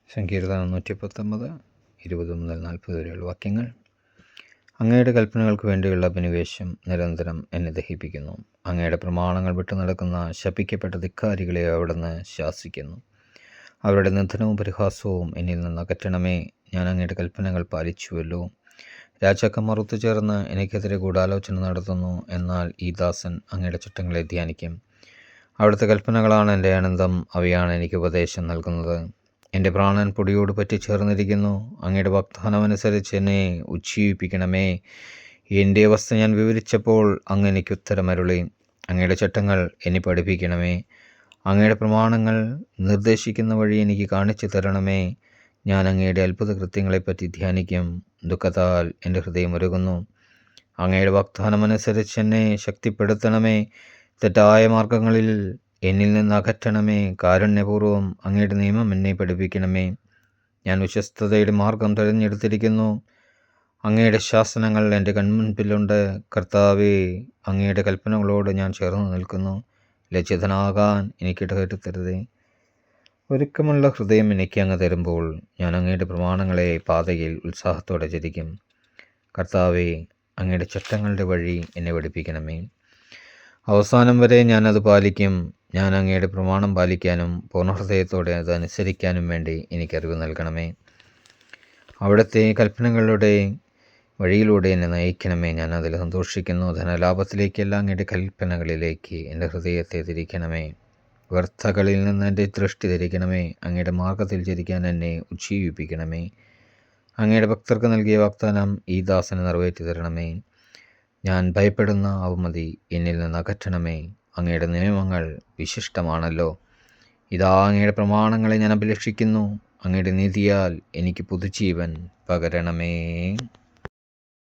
സങ്കീർത്തനം 119 20 മുതൽ 40 വരെയുള്ള വാക്യങ്ങൾ. അങ്ങയുടെ കൽപ്പനകൾക്ക് വേണ്ടിയുള്ള അഭിനിവേശം നിരന്തരം എന്നെ ദഹിപ്പിക്കുന്നു. അങ്ങയുടെ പ്രമാണങ്ങൾ വിട്ടു നടക്കുന്ന ശപിക്കപ്പെട്ട ധിക്കാരികളെ അവിടുന്ന് ശാസിക്കുന്നു. അവരുടെ നിധനവും പരിഹാസവും എന്നിൽ നിന്ന് അകറ്റണമേ. ഞാൻ അങ്ങയുടെ കൽപ്പനകൾ പാലിച്ചുവല്ലോ. രാജാക്കന്മാർ ഒത്തുചേർന്ന് എനിക്കെതിരെ ഗൂഢാലോചന നടത്തുന്നു. എന്നാൽ ഈ ദാസൻ അങ്ങയുടെ ചട്ടങ്ങളെ ധ്യാനിക്കും. അവിടുത്തെ കൽപ്പനകളാണ് എൻ്റെ ആനന്ദം, അവയാണ് എനിക്ക് ഉപദേശം നൽകുന്നത്. എൻ്റെ പ്രാണൻ പൊടിയോട് പറ്റിച്ചേർന്നിരിക്കുന്നു. അങ്ങയുടെ വാഗ്ദാനമനുസരിച്ച് എന്നെ ഉജ്ജീവിപ്പിക്കണമേ. എൻ്റെ അവസ്ഥ ഞാൻ വിവരിച്ചപ്പോൾ അങ്ങ് എനിക്ക് ഉത്തരമരുളി. അങ്ങയുടെ ചട്ടങ്ങൾ എന്നെ പഠിപ്പിക്കണമേ. അങ്ങയുടെ പ്രമാണങ്ങൾ നിർദ്ദേശിക്കുന്ന വഴി എനിക്ക് കാണിച്ചു തരണമേ. ഞാൻ അങ്ങയുടെ അത്ഭുത കൃത്യങ്ങളെപ്പറ്റി ധ്യാനിക്കും. ദുഃഖത്താൽ എൻ്റെ ഹൃദയം ഉരുകുന്നു. അങ്ങയുടെ വാഗ്ദാനമനുസരിച്ച് എന്നെ ശക്തിപ്പെടുത്തണമേ. തെറ്റായ മാർഗങ്ങളിൽ എന്നിൽ നിന്ന് അകറ്റണമേ. കാരുണ്യപൂർവ്വം അങ്ങയുടെ നിയമം എന്നെ പഠിപ്പിക്കണമേ. ഞാൻ വിശ്വസ്തതയുടെ മാർഗം തിരഞ്ഞെടുത്തിരിക്കുന്നു. അങ്ങയുടെ ശാസനങ്ങൾ എൻ്റെ കൺമുൻപിലുണ്ട്. കർത്താവേ, അങ്ങയുടെ കൽപ്പനകളോട് ഞാൻ ചേർന്ന് നിൽക്കുന്നു. ലജ്ജിതനാകാൻ എനിക്കിടവരുത്തരുതേ. ഒരുക്കമുള്ള ഹൃദയം എനിക്ക് അങ്ങ് തരുമ്പോൾ ഞാൻ അങ്ങയുടെ പ്രമാണങ്ങളെ പാതയിൽ ഉത്സാഹത്തോടെ ചരിക്കും. കർത്താവേ, അങ്ങയുടെ ചട്ടങ്ങളുടെ വഴി എന്നെ പഠിപ്പിക്കണമേ. അവസാനം വരെ ഞാനത് പാലിക്കും. ഞാൻ അങ്ങയുടെ പ്രമാണം പാലിക്കാനും പൂർണ്ണഹൃദയത്തോടെ അത് അനുസരിക്കാനും വേണ്ടി എനിക്കറിവ് നൽകണമേ. അവിടുത്തെ കൽപ്പനകളുടെ വഴിയിലൂടെ എന്നെ നയിക്കണമേ. ഞാൻ അതിൽ സന്തോഷിക്കുന്നു. ധനലാഭത്തിലേക്കല്ല, അങ്ങയുടെ കൽപ്പനകളിലേക്ക് എൻ്റെ ഹൃദയത്തെ തിരിക്കണമേ. വ്യർത്ഥകളിൽ നിന്ന് എൻ്റെ ദൃഷ്ടി തിരിക്കണമേ. അങ്ങയുടെ മാർഗത്തിൽ ചരിക്കാൻ എന്നെ ഉജ്ജീവിപ്പിക്കണമേ. അങ്ങയുടെ ഭക്തർക്ക് നൽകിയ വാഗ്ദാനം ഈ ദാസന് നിറവേറ്റി തരണമേ. ഞാൻ ഭയപ്പെടുന്ന അവമതി എന്നിൽ നിന്ന് അകറ്റണമേ. അങ്ങയുടെ നിയമങ്ങൾ വിശിഷ്ടമാണല്ലോ. ഇതാ അങ്ങയുടെ പ്രമാണങ്ങളെ ഞാൻ അഭിലഷിക്കുന്നു. അങ്ങയുടെ നീതിയാൽ എനിക്ക് പുതുജീവൻ പകരണമേ.